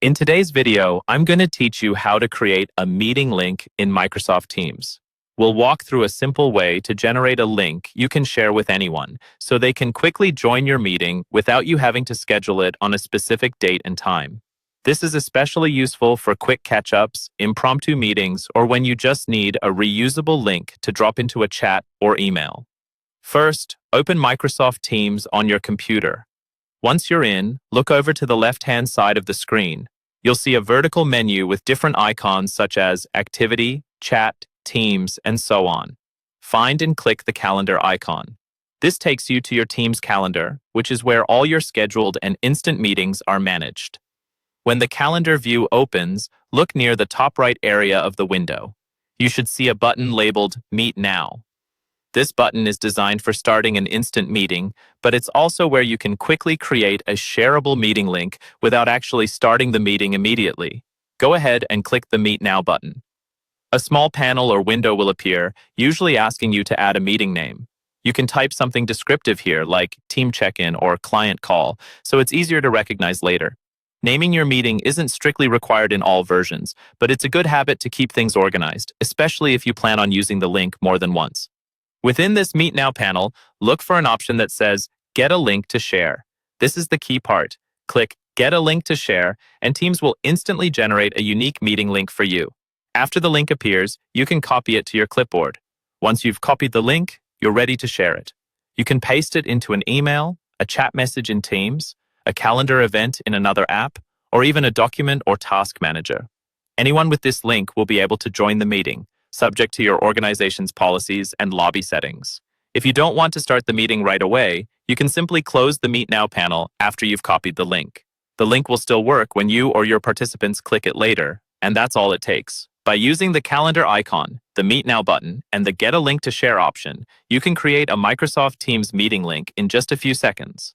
In today's video, I'm going to teach you how to create a meeting link in Microsoft Teams. We'll walk through a simple way to generate a link you can share with anyone, so they can quickly join your meeting without you having to schedule it on a specific date and time. This is especially useful for quick catch-ups, impromptu meetings, or when you just need a reusable link to drop into a chat or email. First, open Microsoft Teams on your computer. Once you're in, look over to the left-hand side of the screen. You'll see a vertical menu with different icons such as Activity, Chat, Teams, and so on. Find and click the calendar icon. This takes you to your Teams calendar, which is where all your scheduled and instant meetings are managed. When the calendar view opens, look near the top right area of the window. You should see a button labeled Meet Now. This button is designed for starting an instant meeting, but it's also where you can quickly create a shareable meeting link without actually starting the meeting immediately. Go ahead and click the Meet Now button. A small panel or window will appear, usually asking you to add a meeting name. You can type something descriptive here, like Team Check-in or Client Call, so it's easier to recognize later. Naming your meeting isn't strictly required in all versions, but it's a good habit to keep things organized, especially if you plan on using the link more than once. Within this Meet Now panel, look for an option that says Get a Link to Share. This is the key part. Click Get a Link to Share, and Teams will instantly generate a unique meeting link for you. After the link appears, you can copy it to your clipboard. Once you've copied the link, you're ready to share it. You can paste it into an email, a chat message in Teams, a calendar event in another app, or even a document or task manager. Anyone with this link will be able to join the meeting, subject to your organization's policies and lobby settings. If you don't want to start the meeting right away, you can simply close the Meet Now panel after you've copied the link. The link will still work when you or your participants click it later, and that's all it takes. By using the calendar icon, the Meet Now button, and the Get a Link to Share option, you can create a Microsoft Teams meeting link in just a few seconds.